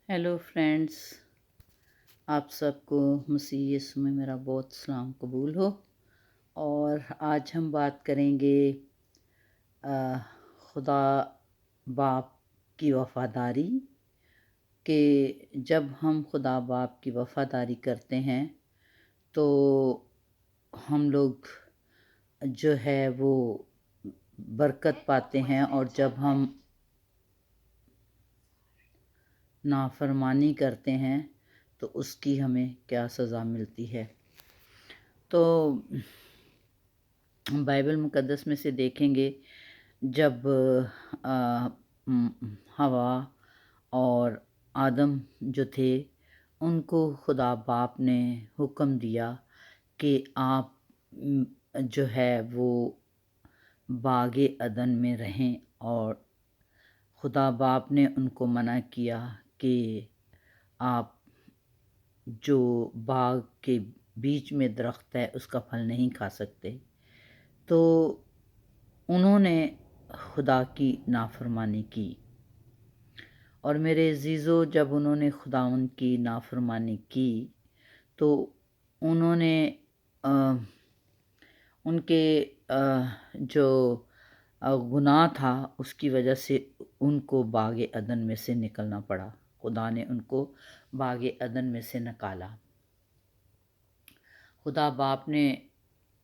Hello friends, आप सबको मसीह यीशु में मेरा बहुत सलाम कबूल हो। और आज हम बात करेंगे अ, खुदा बाप की वफ़ादारी कि जब हम खुदा बाप की वफ़ादारी करते हैं तो हम लोग जो है वो बरकत पाते हैं, और जब हम नाफरमानी करते हैं तो उसकी हमें क्या सज़ा मिलती है। तो बाइबल मुक़द्दस में से देखेंगे, जब हवा और आदम जो थे उनको खुदा बाप ने हुक्म दिया कि आप जो है वो बागे अदन में रहें, और खुदा बाप ने उनको मना किया कि आप जो बाग के बीच में दरख्त है उसका फल नहीं खा सकते। तो उन्होंने खुदा की नाफरमानी की, और मेरे अज़ीज़ों, जब उन्होंने खुदावंद की नाफरमानी की तो उन्होंने उनके जो गुनाह था उसकी वजह से उनको बागे अदन में से निकलना पड़ा। खुदा ने उनको बागे अदन में से निकाला। खुदा बाप ने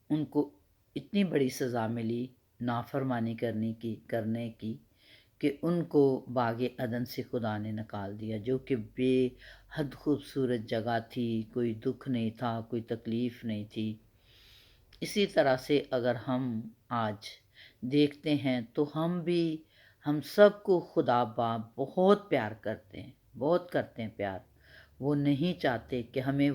उनको इतनी बड़ी सज़ा मिली नाफरमानी करने की कि उनको बागे अदन से खुदा ने निकाल दिया, जो कि बेहद खूबसूरत जगह थी। कोई दुख नहीं था, कोई तकलीफ़ नहीं थी। इसी तरह से अगर हम आज देखते हैं तो हम सब को खुदा बाप बहुत प्यार करते हैं, बहुत करते हैं प्यार। वो नहीं चाहते कि हमें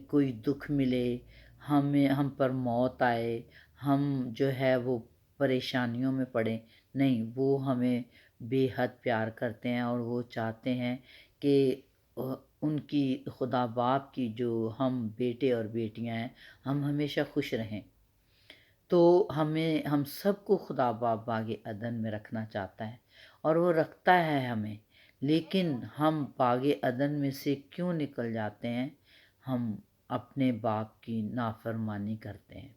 कोई दुख मिले, हम पर मौत आए, हम जो है वो परेशानियों में पड़े। नहीं, वो हमें बेहद प्यार करते हैं, और वो चाहते हैं कि उनकी खुदा बाप की जो हम बेटे और बेटियां हैं, हम हमेशा खुश रहें। तो हम सबको खुदा बाप बागे अदन में रखना चाहता है, और वो रखता है हमें। लेकिन हम बागे अदन में से क्यों निकल जाते हैं? हम अपने बाप की नाफरमानी करते हैं।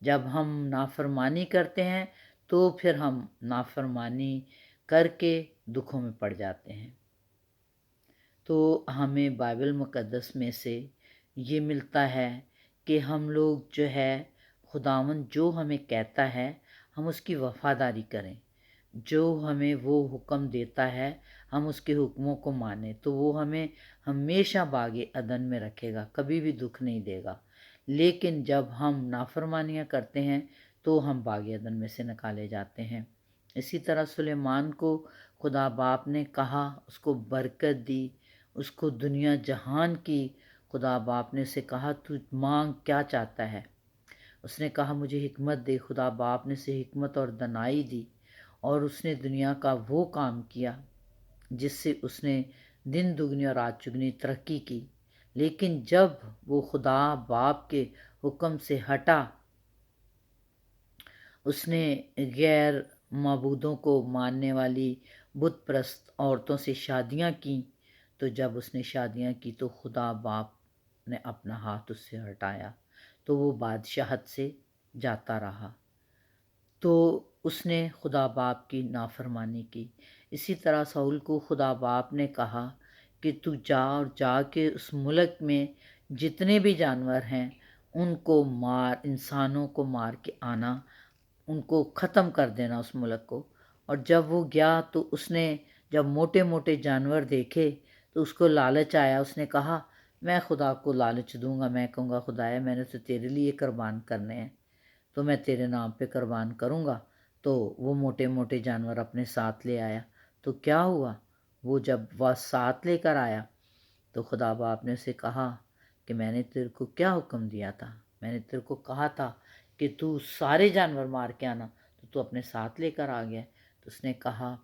जब हम नाफरमानी करते हैं तो फिर हम नाफरमानी करके दुखों में पड़ जाते हैं। तो हमें बाइबल मुक़द्दस में से ये मिलता है कि हम लोग जो है खुदावंद जो हमें कहता है हम उसकी वफ़ादारी करें। जो हमें वो हुक्म देता है हम उसके हुक्मों को मानें, तो वो हमें हमेशा बागे अदन में रखेगा, कभी भी दुख नहीं देगा। लेकिन जब हम नाफरमानियाँ करते हैं तो हम बागे अदन में से निकाले जाते हैं। इसी तरह सुलेमान को खुदा बाप ने कहा, उसको बरकत दी, उसको दुनिया जहान की खुदा बाप ने उसे कहा, तू मांग क्या चाहता है। उसने कहा, मुझे हिकमत दे। खुदा बाप ने उसे हिकमत और दनाई दी, और उसने दुनिया का वो काम किया जिससे उसने दिन दुगनी और रात चुगनी तरक्की की। लेकिन जब वो खुदा बाप के हुक्म से हटा, उसने गैर माबूदों को मानने वाली बुत परस्त औरतों से शादियां की, तो जब उसने शादियां की तो खुदा बाप ने अपना हाथ उससे हटाया, तो वो बादशाहत से जाता रहा। तो उसने खुदा बाप की नाफरमानी की। इसी तरह साउल को खुदा बाप ने कहा कि तू जा, और जाके उस मुल्क में जितने भी जानवर हैं उनको मार, इंसानों को मार के आना, उनको ख़त्म कर देना उस मुल्क को। और जब वो गया तो उसने जब मोटे मोटे जानवर देखे तो उसको लालच आया। उसने कहा, मैं खुदा को लालच दूंगा, मैं कहूँगा खुदाया मैंने तो तेरे लिए कुर्बान करने हैं, तो मैं तेरे नाम पे कुर्बान करूँगा। तो वो मोटे मोटे जानवर अपने साथ ले आया। तो क्या हुआ, वो जब वह साथ लेकर आया तो खुदा बाप ने उसे कहा कि मैंने तेरे को क्या हुक्म दिया था, मैंने तेरे को कहा था कि तू सारे जानवर मार के आना, तो तू अपने साथ लेकर आ गया। तो उसने कहा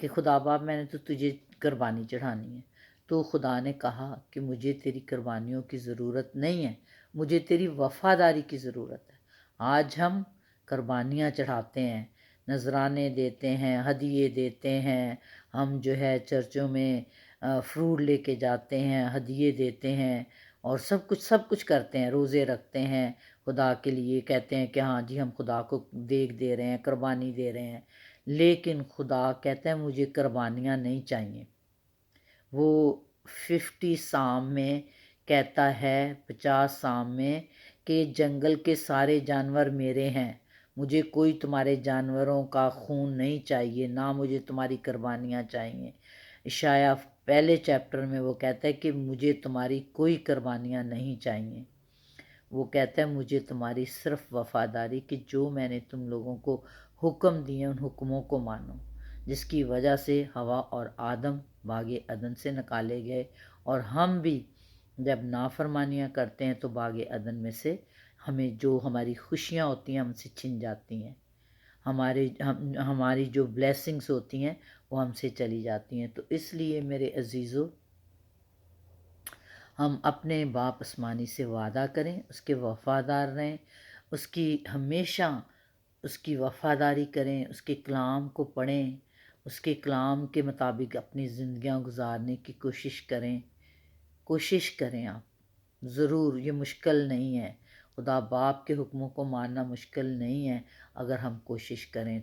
कि खुदा बाप मैंने तो तुझे कुर्बानी चढ़ानी है। तो खुदा ने कहा कि मुझे तेरी कुर्बानियों की ज़रूरत नहीं है, मुझे तेरी वफ़ादारी की ज़रूरत है। आज हम कुर्बानियाँ चढ़ाते हैं, نذرانے دیتے ہیں، ہدیے دیتے ہیں، ہم جو ہے چرچوں میں فروٹ لے کے جاتے ہیں، ہدیے دیتے ہیں اور سب کچھ کرتے ہیں، روزے رکھتے ہیں خدا کے لیے، کہتے ہیں کہ ہاں جی ہم خدا کو دیکھ دے رہے ہیں، قربانی دے رہے ہیں، لیکن خدا کہتا ہے مجھے قربانیاں نہیں چاہیے۔ وہ 50 سام میں کہتا ہے، 50 سام میں کہ جنگل کے سارے جانور میرے ہیں، مجھے کوئی تمہارے جانوروں کا خون نہیں چاہیے، نہ مجھے تمہاری قربانیاں چاہیے۔ اشعیاء پہلے چیپٹر میں وہ کہتا ہے کہ مجھے تمہاری کوئی قربانیاں نہیں چاہیے، وہ کہتا ہے مجھے تمہاری صرف وفاداری کہ جو میں نے تم لوگوں کو حکم دیے ان حکموں کو مانو، جس کی وجہ سے حوا اور آدم باغ عدن سے نکالے گئے، اور ہم بھی جب نافرمانیاں کرتے ہیں تو باغ عدن میں سے ہمیں جو ہماری خوشیاں ہوتی ہیں ہم سے چھن جاتی ہیں، ہماری جو بلیسنگز ہوتی ہیں وہ ہم سے چلی جاتی ہیں۔ تو اس لیے میرے عزیزو، ہم اپنے باپ آسمانی سے وعدہ کریں، اس کے وفادار رہیں، اس کی ہمیشہ اس کی وفاداری کریں، اس کے کلام کو پڑھیں، اس کے کلام کے مطابق اپنی زندگیاں گزارنے کی کوشش کریں آپ ضرور۔ یہ مشکل نہیں ہے، خدا باپ کے حکموں کو ماننا مشکل نہیں ہے اگر ہم کوشش کریں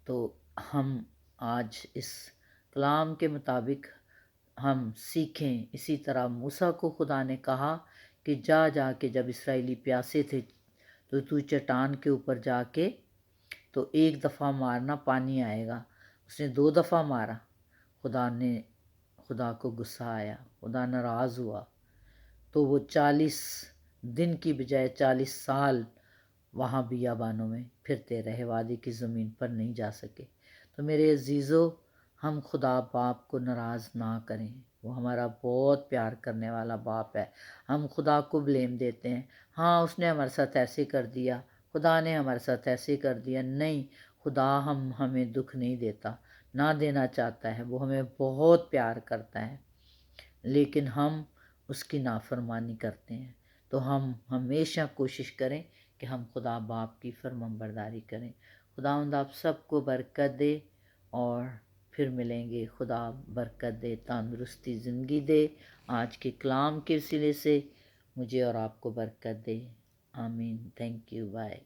تو ہم آج اس کلام کے مطابق ہم سیکھیں۔ اسی طرح موسیٰ کو خدا نے کہا کہ جا کے جب اسرائیلی پیاسے تھے تو چٹان کے اوپر جا کے تو ایک دفعہ مارنا پانی آئے گا، اس نے 2 دفعہ مارا، خدا کو غصہ آیا، خدا ناراض ہوا، تو وہ 40 دن کی بجائے 40 سال وہاں بیابانوں میں پھرتے رہے، وادی کی زمین پر نہیں جا سکے۔ تو میرے عزیزو، ہم خدا باپ کو ناراض نہ کریں، وہ ہمارا بہت پیار کرنے والا باپ ہے۔ ہم خدا کو بلیم دیتے ہیں، ہاں اس نے ہمارے ساتھ ایسے کر دیا، خدا نے ہمارے ساتھ ایسے کر دیا۔ نہیں، خدا ہمیں دکھ نہیں دیتا، نہ دینا چاہتا ہے، وہ ہمیں بہت پیار کرتا ہے، لیکن ہم اس کی نافرمانی کرتے ہیں۔ تو ہم ہمیشہ کوشش کریں کہ ہم خدا باپ کی فرمانبرداری کریں۔ خداوند آپ سب کو برکت دے، اور پھر ملیں گے۔ خدا برکت دے، تندرستی زندگی دے، آج کے کلام کے وسیلے سے مجھے اور آپ کو برکت دے، آمین۔ Thank you, bye.